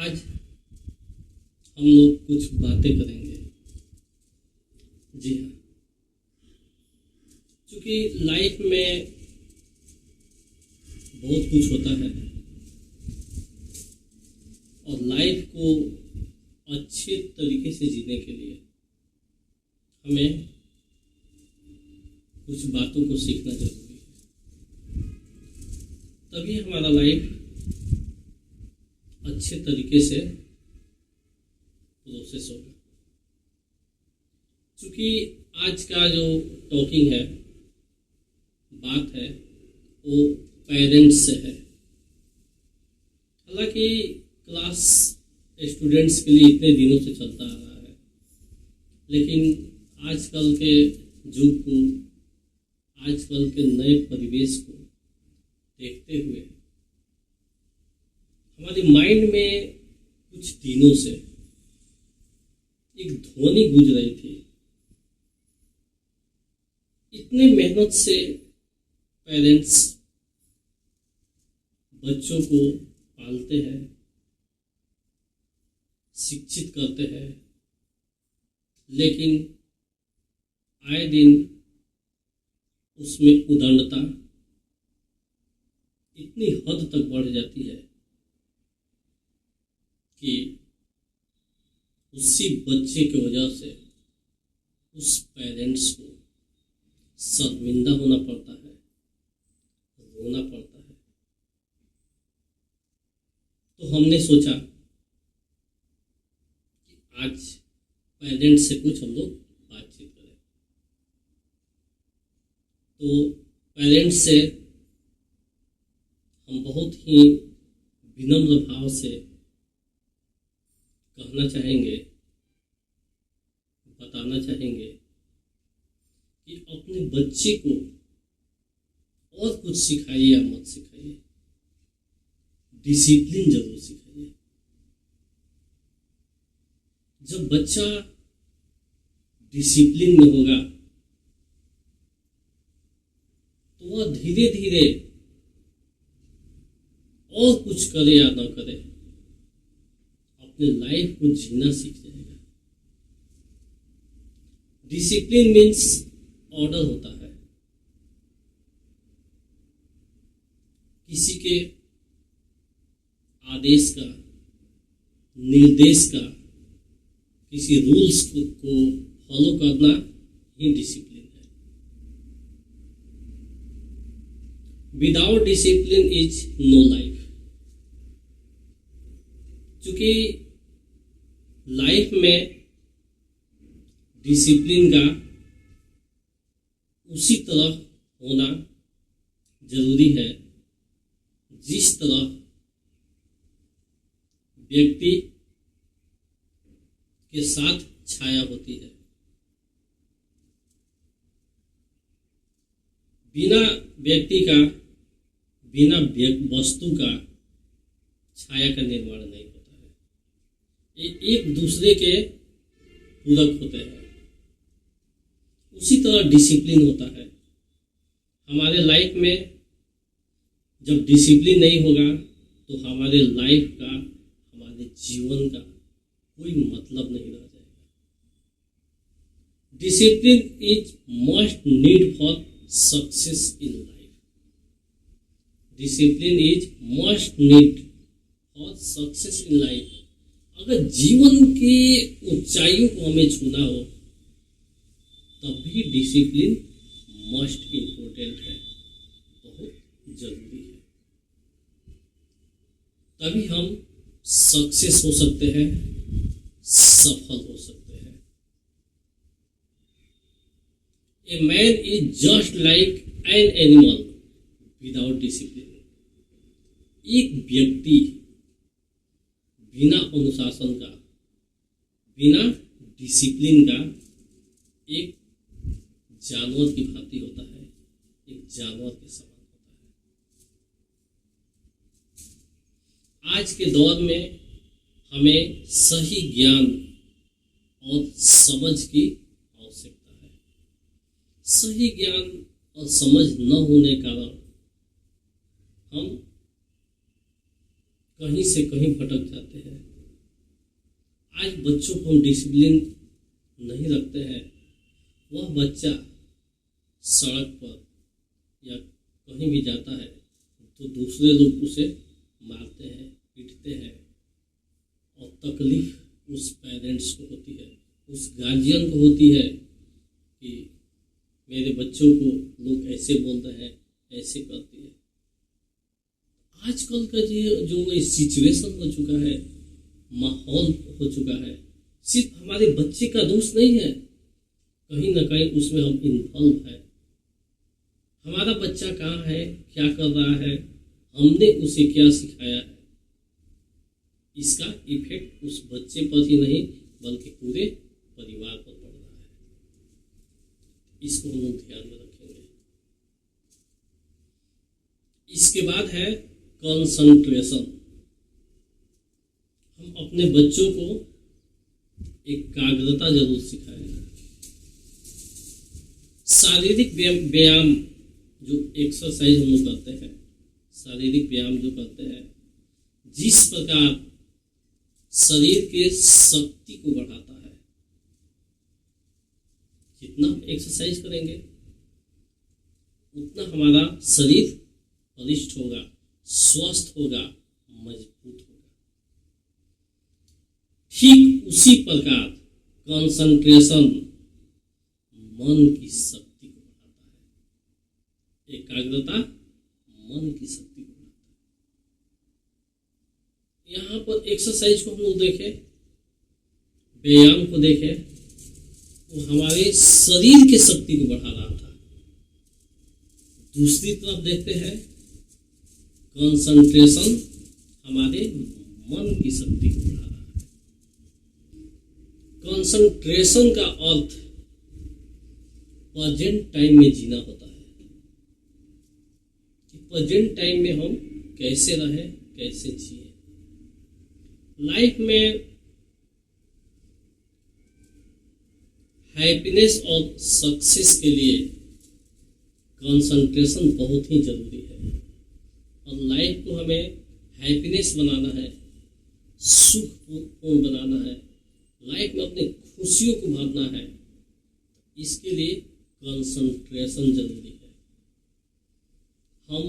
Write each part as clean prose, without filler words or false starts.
आज हम लोग कुछ बातें करेंगे। जी हाँ, क्योंकि लाइफ में बहुत कुछ होता है और लाइफ को अच्छे तरीके से जीने के लिए हमें कुछ बातों को सीखना जरूरी है, तभी हमारा लाइफ अच्छे तरीके से प्रोसेस होगा। क्योंकि आज का जो टॉकिंग है, बात है, वो पेरेंट्स से है। हालांकि क्लास स्टूडेंट्स के लिए इतने दिनों से चलता आ रहा है, लेकिन आजकल के युग को, आजकल के नए परिवेश को देखते हुए हमारे माइंड में कुछ दिनों से एक ध्वनि गूंज रही थी। इतने मेहनत से पेरेंट्स बच्चों को पालते हैं, शिक्षित करते हैं, लेकिन आए दिन उसमें उद्दंडता इतनी हद तक बढ़ जाती है कि उसी बच्चे की वजह से उस पेरेंट्स को शर्मिंदा होना पड़ता है, रोना पड़ता है। तो हमने सोचा कि आज पेरेंट्स से कुछ हम लोग बातचीत करें। तो पेरेंट्स से हम बहुत ही विनम्र भाव से कहना चाहेंगे, बताना चाहेंगे कि अपने बच्चे को और कुछ सिखाइए या मत सिखाइए, डिसिप्लिन जरूर सिखाइए। जब बच्चा डिसिप्लिन में होगा तो वह धीरे धीरे और कुछ करे या ना करे, अपने लाइफ को जीना सीख जाएगा। डिसिप्लिन मीन्स ऑर्डर होता है। किसी के आदेश का, निर्देश का, किसी रूल्स को फॉलो करना ही डिसिप्लिन है। Without discipline is no life. क्योंकि लाइफ में डिसिप्लिन का उसी तरह होना जरूरी है जिस तरह व्यक्ति के साथ छाया होती है। बिना व्यक्ति का, बिना वस्तु का छाया का निर्माण नहीं होता है। ये एक दूसरे के पूरक होते हैं। उसी तरह डिसिप्लिन होता है। हमारे लाइफ में जब डिसिप्लिन नहीं होगा तो हमारे लाइफ का, हमारे जीवन का कोई मतलब नहीं रह जाएगा। Discipline is must need for success in life. Discipline is must need for success in life. अगर जीवन की ऊंचाइयों को हमें छूना हो तब भी डिसिप्लिन मस्ट इम्पोर्टेंट है, बहुत जरूरी है। तभी हम सक्सेस हो सकते हैं, सफल हो सकते हैं। A man is just like an animal without discipline. एक व्यक्ति बिना अनुशासन का, बिना डिसिप्लिन का एक जानवर की भांति होता है, एक जानवर के समान होता है। आज के दौर में हमें सही ज्ञान और समझ की आवश्यकता है। सही ज्ञान और समझ न होने के कारण हम कहीं से कहीं भटक जाते हैं। आज बच्चों को हम डिसिप्लिन नहीं रखते हैं, वह बच्चा सड़क पर या कहीं भी जाता है तो दूसरे लोग उसे मारते हैं, पीटते हैं, और तकलीफ उस पेरेंट्स को होती है, उस गार्जियन को होती है कि मेरे बच्चों को लोग ऐसे बोल रहे हैं, ऐसे करती है। आजकल का जो सिचुएशन हो चुका है, माहौल हो चुका है, सिर्फ हमारे बच्चे का दोष नहीं है, कहीं ना कहीं उसमें हम इन्वॉल्व है। हमारा बच्चा कहाँ है, क्या कर रहा है, हमने उसे क्या सिखाया है, इसका इफेक्ट उस बच्चे पर ही नहीं बल्कि पूरे परिवार पर पड़ रहा है। इसको हम लोग ध्यान में रखेंगे। इसके बाद है कंसंट्रेशन। हम अपने बच्चों को एकाग्रता जरूर सिखाएंगे। शारीरिक व्यायाम जो एक्सरसाइज हम लोग करते हैं, शारीरिक व्यायाम जो करते हैं, जिस प्रकार शरीर के शक्ति को बढ़ाता है, जितना हम एक्सरसाइज करेंगे उतना हमारा शरीर बलिष्ठ होगा, स्वस्थ होगा, मजबूत होगा। ठीक उसी प्रकार कंसंट्रेशन मन की शक्ति को बढ़ाता है। एकाग्रता मन की शक्ति को बढ़ाता है। यहाँ पर एक्सरसाइज को हम लोग देखें, व्यायाम को देखें, वो हमारे शरीर के शक्ति को बढ़ा रहा था। दूसरी तरफ देखते हैं कंसंट्रेशन हमारे मन की शक्ति को बढ़ा रहा है। कंसंट्रेशन का अर्थ प्रेजेंट टाइम में जीना होता है। प्रेजेंट टाइम में हम कैसे रहें, कैसे जिए। लाइफ में हैप्पीनेस और सक्सेस के लिए कंसंट्रेशन बहुत ही जरूरी है। और लाइफ को हमें हैप्पीनेस बनाना है, सुखपूर्ण बनाना है, लाइफ में अपनी खुशियों को भरना है, इसके लिए कंसंट्रेशन जरूरी है। हम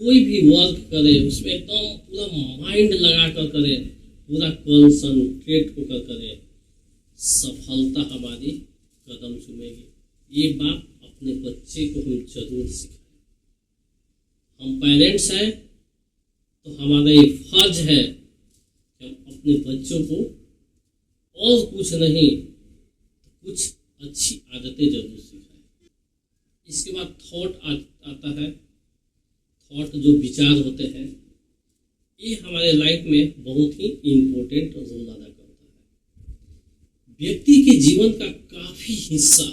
कोई भी वर्क करें उसमें एकदम पूरा माइंड लगा कर करें, पूरा कंसंट्रेट होकर करें, सफलता हमारी कदम चूमेगी। ये बात अपने बच्चे को हम जरूर सिखाएं। हम पेरेंट्स हैं तो हमारा ये फर्ज है कि हम अपने बच्चों को और कुछ नहीं तो कुछ अच्छी आदतें जरूर सिखाएं। इसके बाद थॉट आता है। थॉट जो विचार होते हैं, ये हमारे लाइफ में बहुत ही इम्पोर्टेंट रोल अदा करता है। व्यक्ति के जीवन का काफी हिस्सा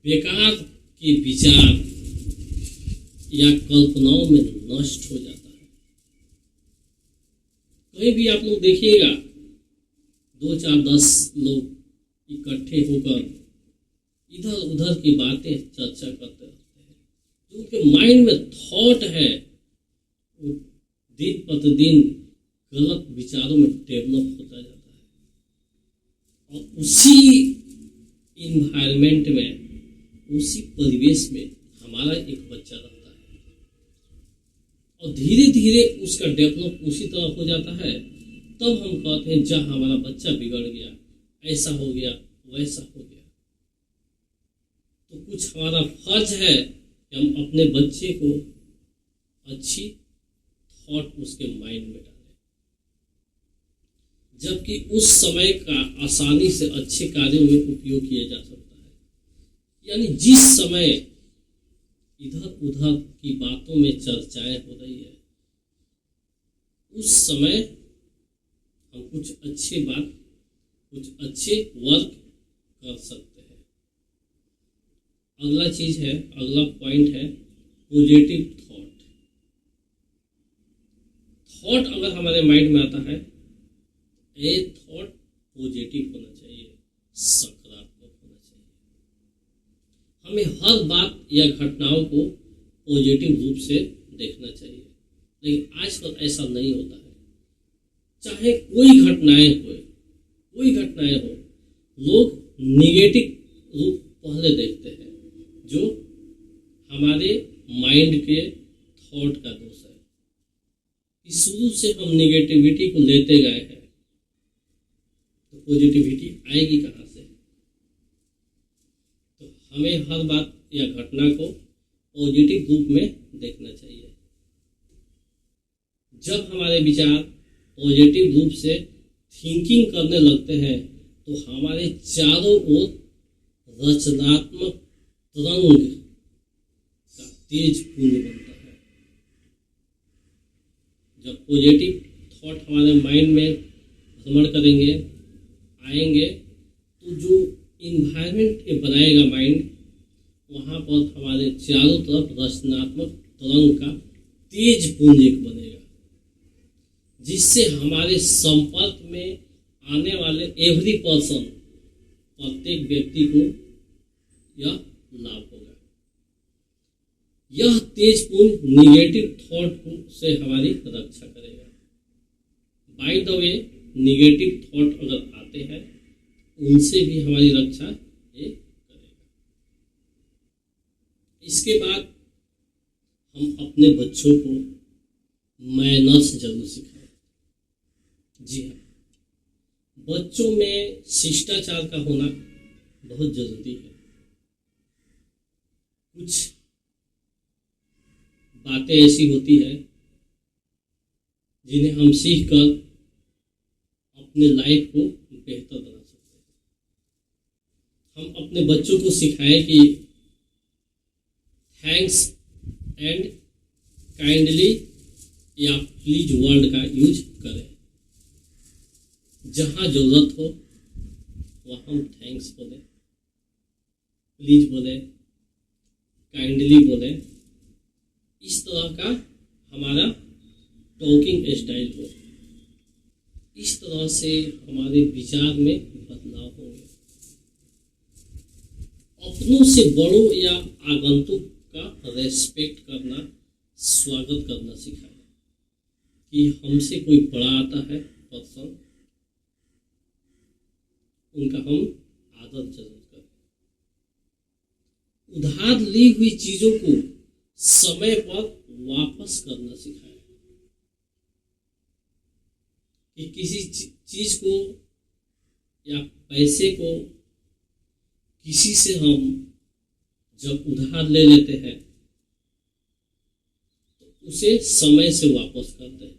बेकार के विचार या कल्पनाओं में नष्ट हो जाता है। कहीं भी आप लोग देखिएगा 2, 4, 10 लोग इकट्ठे होकर इधर उधर की बातें चर्चा करते रहते हैं। जो उनके माइंड में थॉट है वो दिन प्रतिदिन गलत विचारों में डेवलप होता जाता है। और उसी इन्वायरमेंट में, उसी परिवेश में हमारा एक बच्चा रहता है और धीरे धीरे उसका डेवलप उसी तरह हो जाता है। तब हम कहते हैं जहाँ हमारा बच्चा बिगड़ गया, ऐसा हो गया, वैसा हो गया। तो कुछ हमारा फर्ज है कि हम अपने बच्चे को अच्छी थॉट उसके माइंड में डालें, जबकि उस समय का आसानी से अच्छे कार्यों में उपयोग किया जा सकता है। यानी जिस समय इधर उधर की बातों में चर्चाएं हो रही है, उस समय हम कुछ अच्छे बात, कुछ अच्छे वर्क कर सकते हैं। अगला चीज है, अगला पॉइंट है पॉजिटिव थॉट। थॉट अगर हमारे माइंड में आता है, ये थॉट पॉजिटिव होना चाहिए, सकारात्मक होना चाहिए। हमें हर बात या घटनाओं को पॉजिटिव रूप से देखना चाहिए, लेकिन आजकल ऐसा नहीं होता है। चाहे कोई घटनाएं हो, लोग निगेटिव रूप पहले देखते हैं, जो हमारे माइंड के थॉट का दोष है कि शुरू से हम निगेटिविटी को लेते गए हैं, तो पॉजिटिविटी आएगी कहाँ से? तो हमें हर बात या घटना को पॉजिटिव रूप में देखना चाहिए। जब हमारे विचार पॉजिटिव रूप से थिंकिंग करने लगते हैं, तो हमारे चारों ओर रचनात्मक तरंग का तेज पुंज बनता है। जब पॉजिटिव थॉट हमारे माइंड में भ्रमण करेंगे, आएंगे, तो जो इन्वायरमेंट बनाएगा माइंड, वहाँ पर हमारे चारों तरफ रचनात्मक तरंग का तेज पुंज एक बनेगा, जिससे हमारे संपर्क में आने वाले एवरी पर्सन, प्रत्येक व्यक्ति को यह लाभ होगा। यह तेज पुंज निगेटिव थॉट से हमारी रक्षा करेगा। By the way, negative thought अगर आते हैं, उनसे भी हमारी रक्षा ये करेगा। इसके बाद हम अपने बच्चों को मैनर्स जरूर सिखाएं। जी हाँ, बच्चों में शिष्टाचार का होना बहुत जरूरी है। कुछ बातें ऐसी होती है जिन्हें हम सीख कर अपने लाइफ को बेहतर बना सकते हैं। हम अपने बच्चों को सिखाएं कि थैंक्स एंड काइंडली या प्लीज वर्ड का यूज करें। जहाँ जरूरत हो वहाँ हम थैंक्स बोले, प्लीज बोले, काइंडली बोले। इस तरह का हमारा टॉकिंग स्टाइल हो। इस तरह से हमारे विचार में बदलाव होंगे। अपनों से बड़ों या आगंतुक का रेस्पेक्ट करना, स्वागत करना सिखाएं। कि हमसे कोई बड़ा आता है पर्सन, उनका हम आदर जरूर करें। उधार ली हुई चीजों को समय पर वापस करना सिखाएं। कि किसी चीज को या पैसे को किसी से हम जब उधार ले लेते हैं, तो उसे समय से वापस कर दें।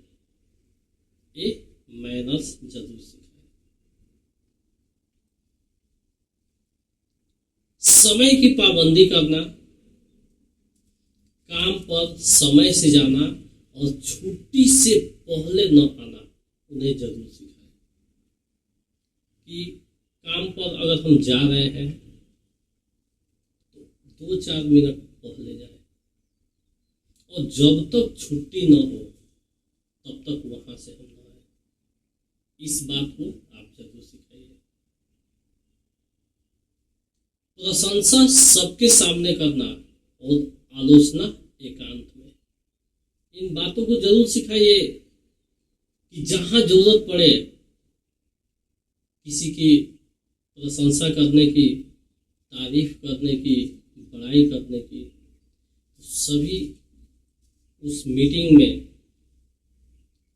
ये मैनर्स जरूर सिखाएं। समय की पाबंदी करना, काम पर समय से जाना और छुट्टी से पहले न आना, उन्हें जरूर सिखाएं। कि काम पर अगर हम जा रहे हैं तो 2-4 मिनट पहले जाए, और जब तक छुट्टी न हो तब तक वहां से हम न आए। इस बात को आप जरूर सिखाइए। प्रशंसा सबके सामने करना और आलोचना एकांत में, इन बातों को जरूर सिखाइए। कि जहां जरूरत पड़े किसी की प्रशंसा करने की, तारीफ करने की, बड़ाई करने की, तो सभी उस मीटिंग में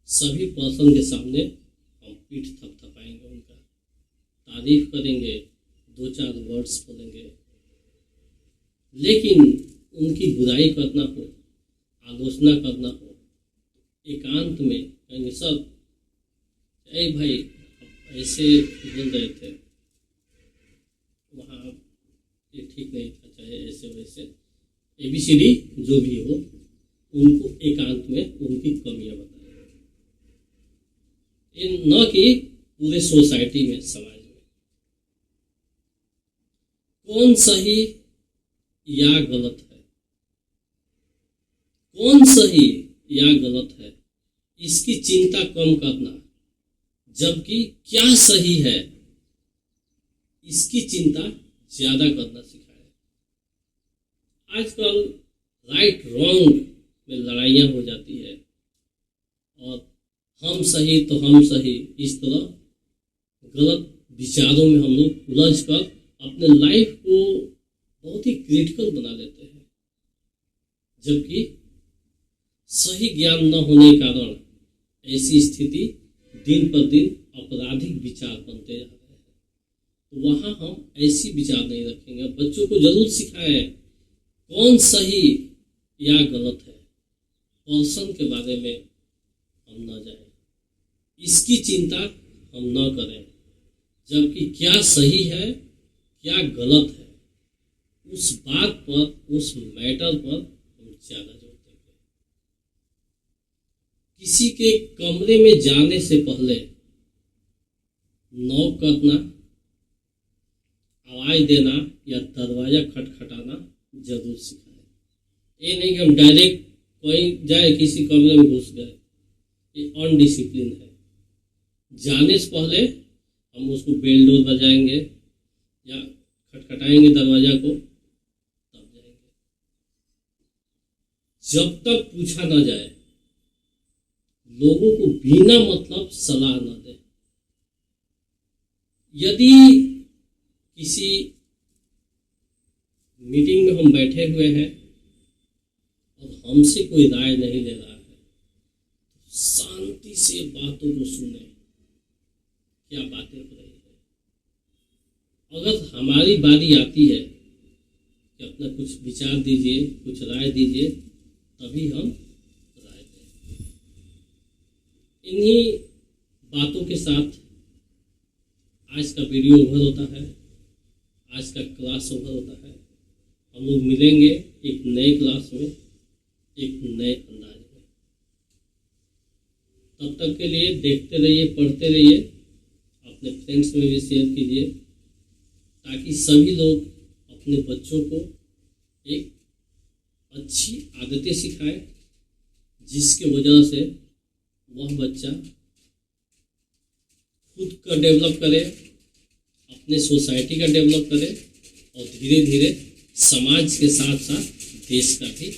सभी पर्सन के सामने हम पीठ थपथपाएंगे, उनका तारीफ करेंगे, 2-4 वर्ड्स बोलेंगे। लेकिन उनकी बुराई करना हो, आलोचना करना हो, एकांत में कहेंगे, सर ऐ भाई ऐसे बोल रहे थे, वहाँ ये ठीक नहीं था, चाहे ऐसे वैसे ABCD जो भी हो, उनको एकांत में उनकी कमियां बताएं। न कि पूरे सोसाइटी में, समाज में। कौन सही या गलत है, कौन सही या गलत है, इसकी चिंता कम करना, जबकि क्या सही है इसकी चिंता ज्यादा करना सिखाए। आजकल राइट रॉन्ग में लड़ाइयाँ हो जाती है और हम सही तो हम सही, इस तरह गलत विचारों में हम लोग उलझ कर अपने लाइफ को बहुत ही क्रिटिकल बना लेते हैं, जबकि सही ज्ञान न होने के कारण ऐसी स्थिति दिन पर दिन आपराधिक विचार बनते जा रहे हैं। तो वहाँ हम ऐसी विचार नहीं रखेंगे। बच्चों को जरूर सिखाएं कौन सही या गलत है, पर्सन के बारे में हम न जाएं, इसकी चिंता हम न करें, जबकि क्या सही है क्या गलत है उस बात पर, उस मैटर पर हम ज़्यादा जोर देंगे। किसी के कमरे में जाने से पहले नॉक करना, आवाज़ देना या दरवाज़ा खटखटाना जरूर सिखाएं। ये नहीं कि हम डायरेक्ट कहीं जाए किसी कमरे में घुस गए, ये अनडिसिप्लिन है। जाने से पहले हम उसको बेल डोर बजाएंगे या खटखटाएंगे दरवाजा को, तब जाएंगे। जब तक पूछा ना जाए, लोगों को बिना मतलब सलाह ना दें। यदि किसी मीटिंग में हम बैठे हुए हैं और हमसे कोई राय नहीं ले रहा है, तो शांति से बातों को सुने, क्या बातें हो रही है। अगर हमारी बारी आती है कि अपना कुछ विचार दीजिए, कुछ राय दीजिए, तभी हम राय दें। इन्हीं बातों के साथ आज का वीडियो ओवर होता है, आज का क्लास ओवर होता है। हम लोग मिलेंगे एक नए क्लास में, एक नए अंदाज में। तब तक के लिए देखते रहिए, पढ़ते रहिए, अपने फ्रेंड्स में भी शेयर कीजिए, ताकि सभी लोग अपने बच्चों को एक अच्छी आदतें सिखाएं, जिसके वजह से वह बच्चा खुद का डेवलप करे, अपने सोसाइटी का डेवलप करे और धीरे धीरे समाज के साथ साथ देश का भी